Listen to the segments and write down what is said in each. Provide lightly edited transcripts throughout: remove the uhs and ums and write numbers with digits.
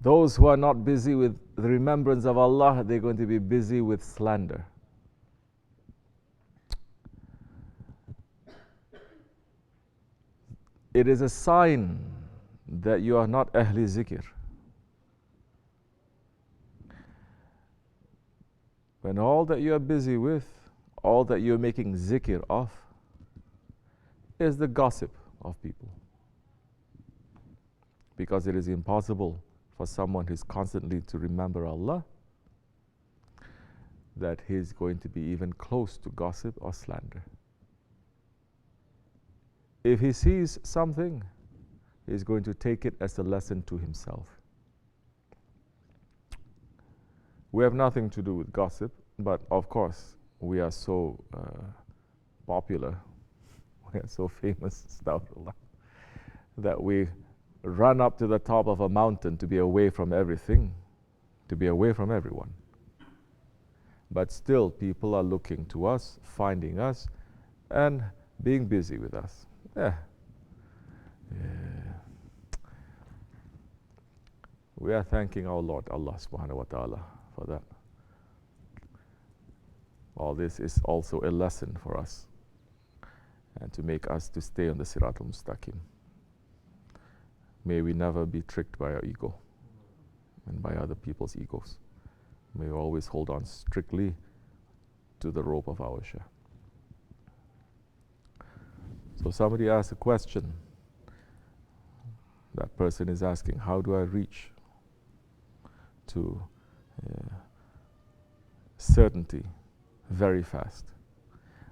Those who are not busy with the remembrance of Allah, they're going to be busy with slander. It is a sign that you are not Ahli Zikr. When all that you are busy with, all that you're making zikr of, is the gossip of people. Because it is impossible for someone who's constantly to remember Allah that he's going to be even close to gossip or slander. If he sees something, he's going to take it as a lesson to himself. We have nothing to do with gossip, but of course, we are so popular, we are so famous, astaghfirullah, that we run up to the top of a mountain to be away from everything, to be away from everyone. But still, people are looking to us, finding us, and being busy with us. We are thanking our Lord, Allah subhanahu wa ta'ala, for that. All this is also a lesson for us, and to make us to stay on the Sirat al-Mustaqim. May we never be tricked by our ego and by other people's egos. May we always hold on strictly to the rope of our Shaykh. So somebody asked a question. That person is asking, how do I reach to certainty very fast?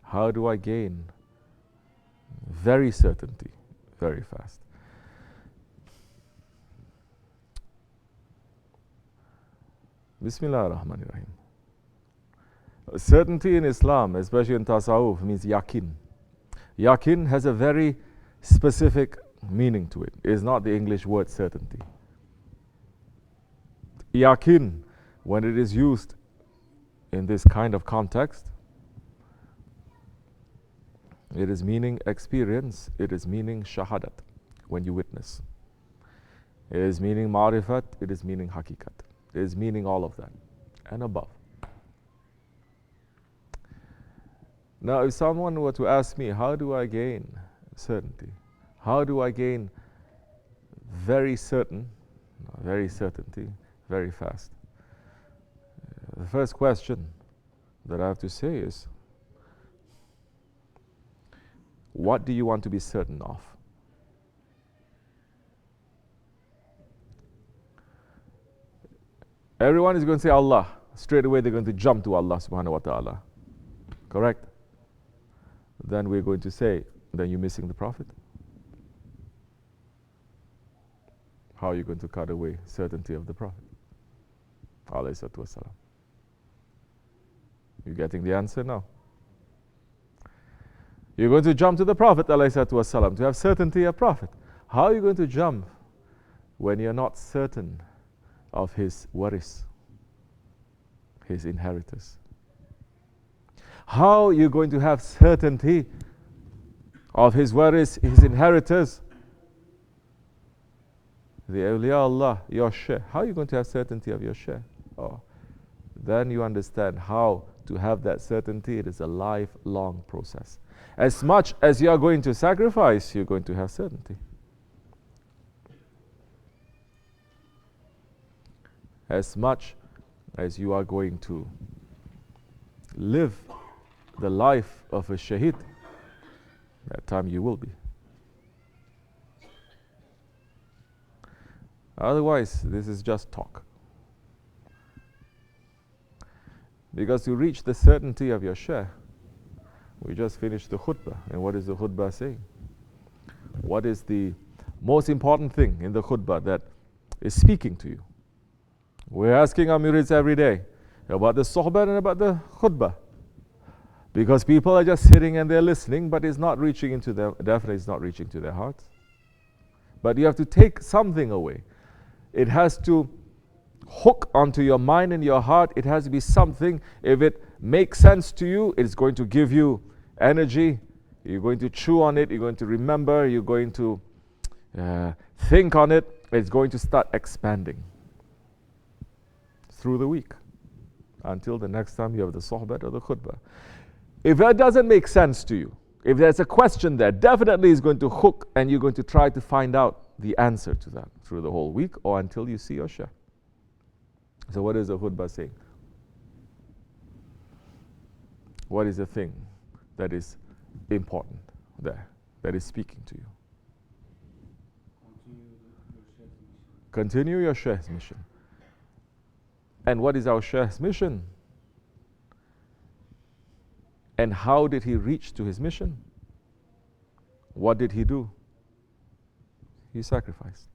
How do I gain very certainty very fast? Bismillah ar-Rahman ar-Rahim. Certainty in Islam, especially in Tasawwuf, means yaqeen. Yaqeen has a very specific meaning to it. It is not the English word certainty. Yaqeen, when it is used in this kind of context, it is meaning experience, it is meaning shahadat, when you witness. It is meaning ma'rifat, it is meaning hakikat. It is meaning all of that and above. Now, if someone were to ask me, how do I gain certainty? How do I gain very certainty very fast? The first question that I have to say is, what do you want to be certain of? Everyone is going to say Allah. Straight away they're going to jump to Allah subhanahu wa ta'ala. Correct? Then we're going to say, then you're missing the Prophet. How are you going to cut away certainty of the Prophet? Alayhi salatu wasalam. You getting the answer now? You're going to jump to the Prophet alayhi salatu wasalam to have certainty of Prophet. How are you going to jump when you're not certain of his waris, his inheritors? How are you going to have certainty of his waris, his inheritors? The awliya Allah, your Shaykh. How are you going to have certainty of your Shaykh? Oh, then you understand how to have that certainty. It is a lifelong process. As much as you are going to sacrifice, you're going to have certainty. As much as you are going to live the life of a shaheed, that time you will be. Otherwise, this is just talk. Because to reach the certainty of your Shaykh, we just finished the khutbah. And what is the khutbah saying? What is the most important thing in the khutbah that is speaking to you? We're asking our murids every day about the sohbet and about the khutbah. Because people are just sitting and they're listening, but it's not reaching into them, definitely it's not reaching to their hearts. But you have to take something away. It has to hook onto your mind and your heart. It has to be something. If it makes sense to you, it's going to give you energy. You're going to chew on it. You're going to remember. You're going to think on it. It's going to start expanding. through the week until the next time you have the sohbet or the khutbah. If that doesn't make sense to you, if there's a question there, definitely is going to hook and you're going to try to find out the answer to that through the whole week or until you see your Shaykh. So what is the khutbah saying? What is the thing that is important there, that is speaking to you? Continue your Shaykh's mission. And what is our Shaykh's mission? And how did he reach to his mission? What did he do? He sacrificed.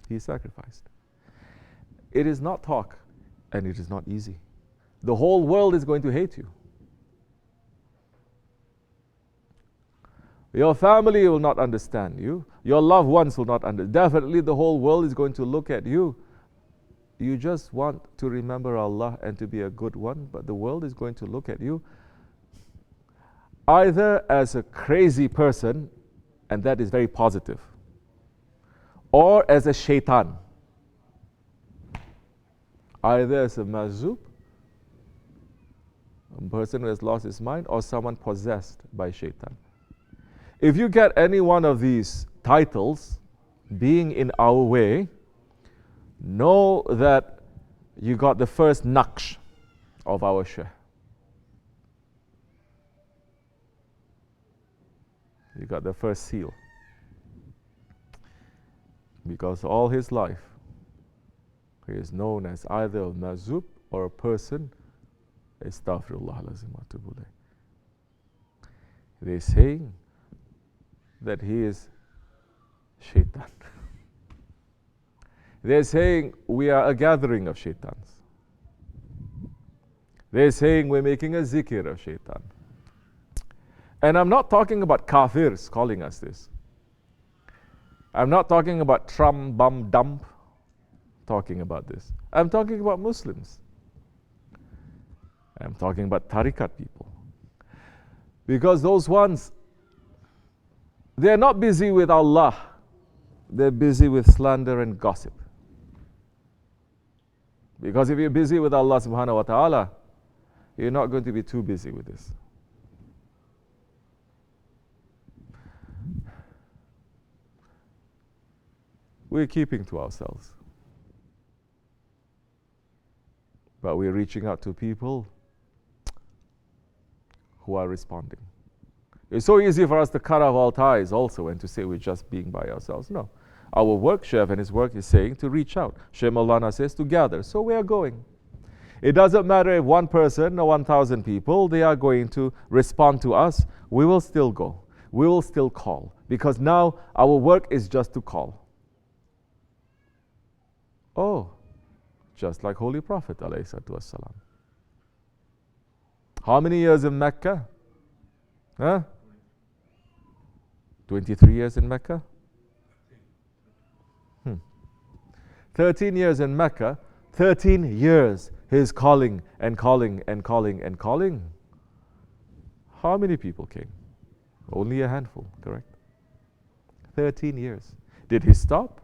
He sacrificed. It is not talk, and it is not easy. The whole world is going to hate you. Your family will not understand you. Your loved ones will not understand. Definitely the whole world is going to look at you. You just want to remember Allah and to be a good one, but the world is going to look at you either as a crazy person, and that is very positive, or as a shaitan. Either as a mazub, a person who has lost his mind, or someone possessed by shaitan. If you get any one of these titles being in our way, know that you got the first naqsh of our Shaykh. You got the first seal. Because all his life, he is known as either a mazub or a person, astaghfirullah lazim wa atubu ilayh. They're saying that he is shaitan. They're saying we are a gathering of shaitans. They're saying we're making a zikr of shaitan. And I'm not talking about kafirs calling us this. I'm not talking about trum, bum, dump talking about this. I'm talking about Muslims. I'm talking about tariqat people. Because those ones, they're not busy with Allah. They're busy with slander and gossip. Because if you're busy with Allah subhanahu wa ta'ala, you're not going to be too busy with this. We're keeping to ourselves. But we're reaching out to people who are responding. It's so easy for us to cut off all ties also and to say we're just being by ourselves. No. Our work, Shaykh and his work is saying to reach out. Shaykh Maulana says to gather. So we are going. It doesn't matter if one person or 1,000 people, they are going to respond to us. We will still go. We will still call. Because now our work is just to call. Oh, just like Holy Prophet ﷺ. How many years in Mecca? 23 years in Mecca? 13 years in Mecca, 13 years he's calling and calling and calling and calling. How many people came? Only a handful, correct? 13 years. Did he stop?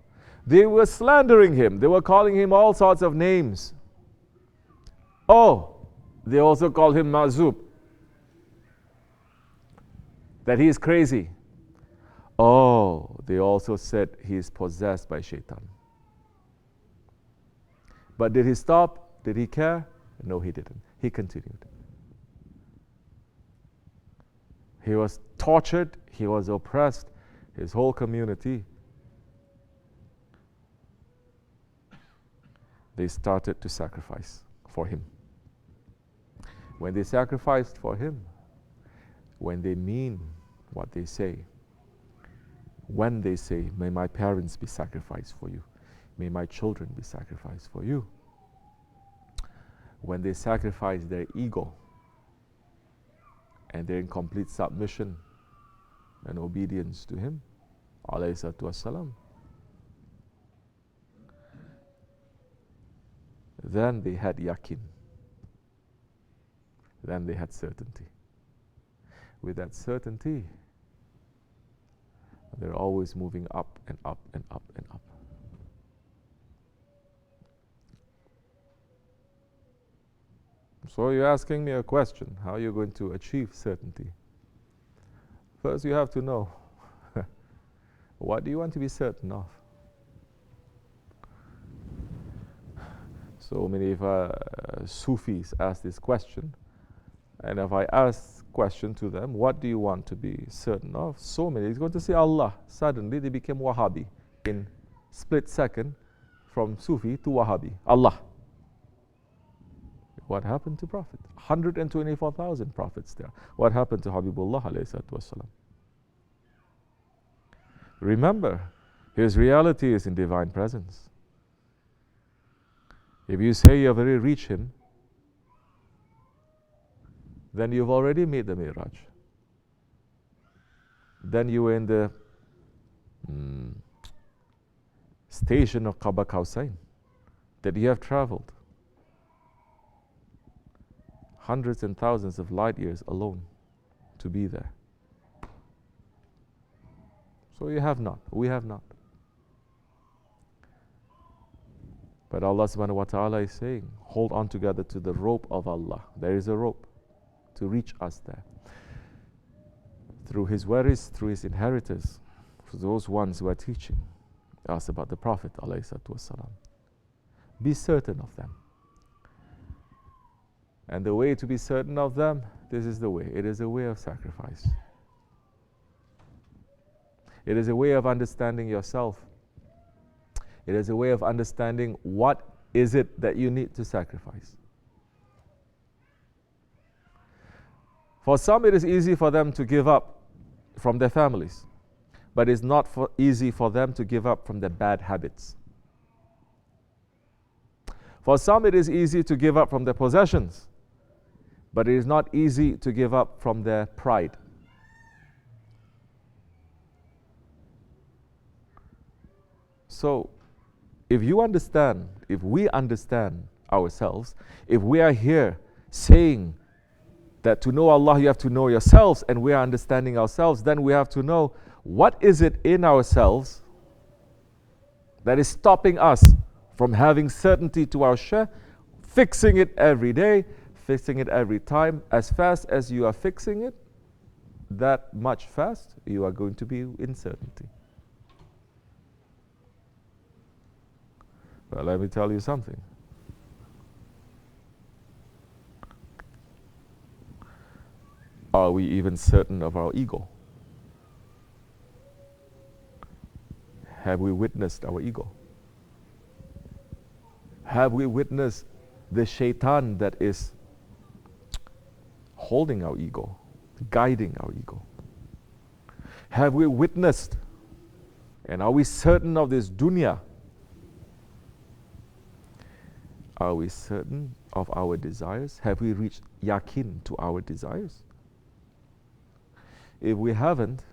They were slandering him. They were calling him all sorts of names. Oh, they also called him Mazub. That he is crazy. Oh, they also said he is possessed by shaitan. But did he stop? Did he care? No, he didn't. He continued. He was tortured. He was oppressed. His whole community. They started to sacrifice for him. When they sacrificed for him, when they mean what they say, when they say, may my parents be sacrificed for you, may my children be sacrificed for you, when they sacrifice their ego and they're in complete submission and obedience to him, alayhi salatu wassalam, then they had yaqeen. Then they had certainty. With that certainty, they're always moving up and up and up and up. So you're asking me a question, how are you going to achieve certainty? First you have to know, what do you want to be certain of? So many Sufis ask this question, and if I ask question to them, what do you want to be certain of? So many is going to say Allah. Suddenly they became Wahhabi in split second, from Sufi to Wahhabi. Allah. What happened to Prophet? 124,000 prophets there. What happened to Habibullah alayhi salatu wasalam? Remember, his reality is in divine presence. If you say you have already reached him, then you've already made the Miraj. Then you were in the station of Qaba Qawsain, that you have traveled hundreds and thousands of light years alone to be there. So you have not, we have not. But Allah subhanahu wa ta'ala is saying, hold on together to the rope of Allah. There is a rope to reach us there. Through his waris, through his inheritors, for those ones who are teaching us about the Prophet alayhi salatu wasalam. Be certain of them. And the way to be certain of them, this is the way. It is a way of sacrifice. It is a way of understanding yourself. It is a way of understanding what is it that you need to sacrifice. For some, it is easy for them to give up from their families, but it's not easy for them to give up from their bad habits. For some, it is easy to give up from their possessions, but it is not easy to give up from their pride. So, if you understand, if we understand ourselves, if we are here saying that to know Allah you have to know yourselves, and we are understanding ourselves, then we have to know what is it in ourselves that is stopping us from having certainty to our Shaykh, fixing it every day, fixing it every time. As fast as you are fixing it, that much fast you are going to be in certainty. Well, let me tell you something. Are we even certain of our ego? Have we witnessed our ego? Have we witnessed the shaitan that is holding our ego, guiding our ego? Have we witnessed, and are we certain of this dunya? Are we certain of our desires? Have we reached yakin to our desires? If we haven't,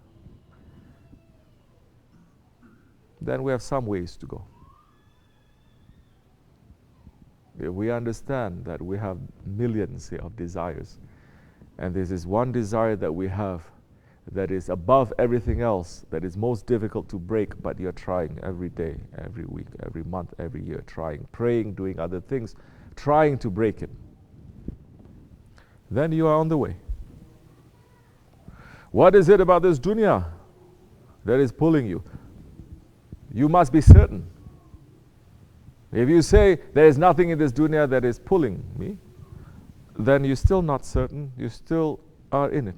then we have some ways to go. If we understand that we have millions of desires, and this is one desire that we have that is above everything else, that is most difficult to break, but you're trying every day, every week, every month, every year, trying, praying, doing other things, trying to break it, then you are on the way. What is it about this dunya that is pulling you? You must be certain. If you say there is nothing in this dunya that is pulling me, then you're still not certain, you still are in it.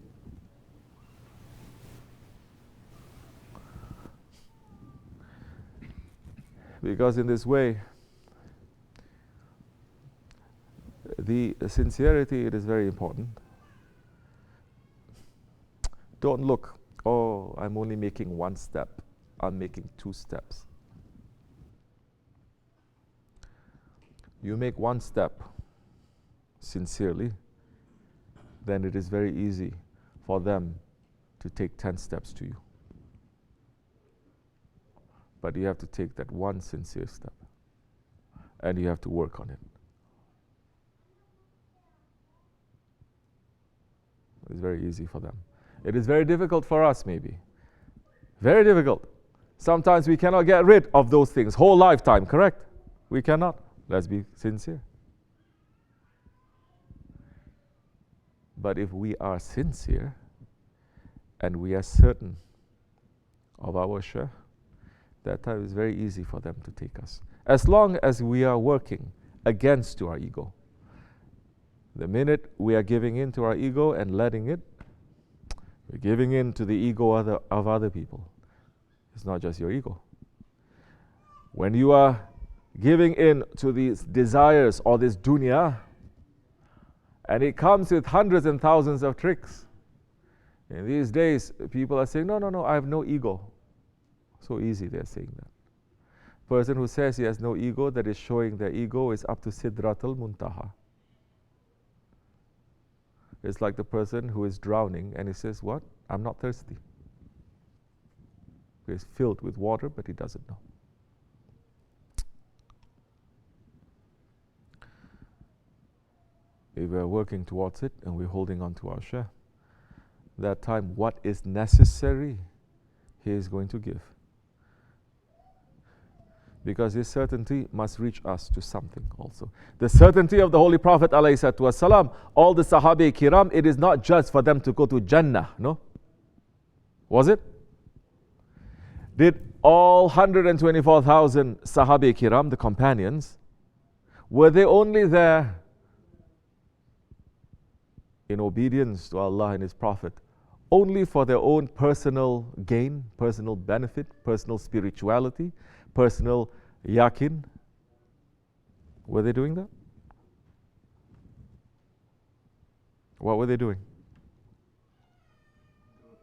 Because in this way, the sincerity, it is very important. Don't look, oh, I'm only making one step, I'm making 2 steps. You make 1 step sincerely, then it is very easy for them to take 10 steps to you. But you have to take that one sincere step, and you have to work on it. It's very easy for them. It is very difficult for us, maybe. Very difficult. Sometimes we cannot get rid of those things whole lifetime, correct? We cannot. Let's be sincere. But if we are sincere and we are certain of our Shaykh, that time is very easy for them to take us. As long as we are working against to our ego. The minute we are giving in to our ego and letting it, we're giving in to the ego of other people. It's not just your ego. When you are giving in to these desires or this dunya, and it comes with hundreds and thousands of tricks. In these days, people are saying, no, no, no, I have no ego. So easy they're saying that. Person who says he has no ego, that is showing their ego, is up to Sidratul Muntaha. It's like the person who is drowning and he says, what? I'm not thirsty. He's filled with water, but he doesn't know. If we're working towards it and we're holding on to our Shaykh, that time what is necessary, he is going to give. Because his certainty must reach us to something also. The certainty of the Holy Prophet ﷺ, all the Sahabi Kiram, it is not just for them to go to Jannah, no? Was it? Did all 124,000 Sahabi Kiram, the companions, were they only there in obedience to Allah and His Prophet, only for their own personal gain, personal benefit, personal spirituality, personal yakin? Were they doing that? What were they doing?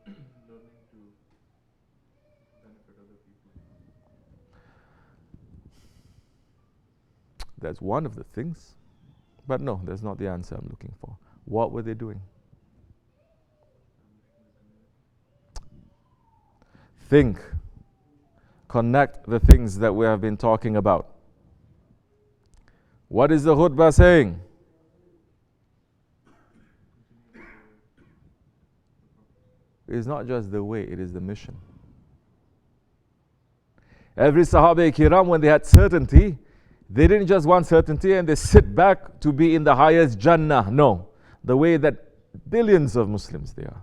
Learning to benefit other people. That's one of the things. But no, that's not the answer I'm looking for. What were they doing? Think. Connect the things that we have been talking about. What is the khutbah saying? It is not just the way, it is the mission. Every Sahaba Kiram, when they had certainty, they didn't just want certainty and they sit back to be in the highest Jannah. No. The way that billions of Muslims they are.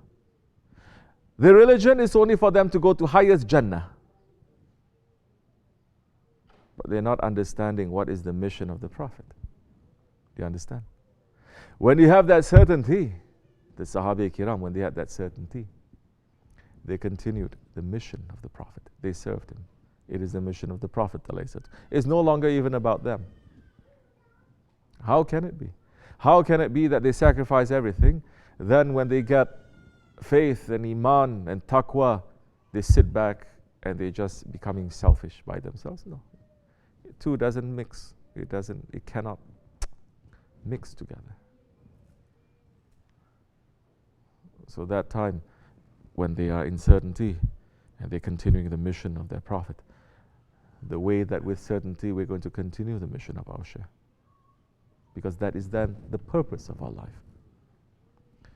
The religion is only for them to go to highest Jannah. But they're not understanding what is the mission of the Prophet. Do you understand? When you have that certainty, the Sahaba Kiram, when they had that certainty, they continued the mission of the Prophet. They served him. It is the mission of the Prophet. It's no longer even about them. How can it be? How can it be that they sacrifice everything, then when they get faith and iman and taqwa, they sit back and they're just becoming selfish by themselves? No. The two doesn't mix. It cannot mix together. So that time when they are in certainty and they're continuing the mission of their Prophet, the way that with certainty we're going to continue the mission of our Shaykh. Because that is then the purpose of our life.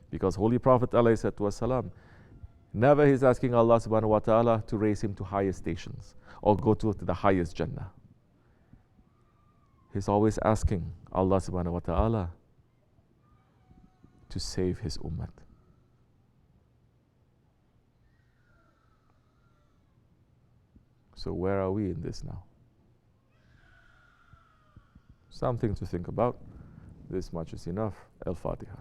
Because Holy Prophet ﷺ, never he's asking Allah subhanahu wa ta'ala to raise him to higher stations or go to the highest Jannah. He's always asking Allah subhanahu wa ta'ala to save his ummah. So where are we in this now? Something to think about. This much is enough. Al-Fatiha.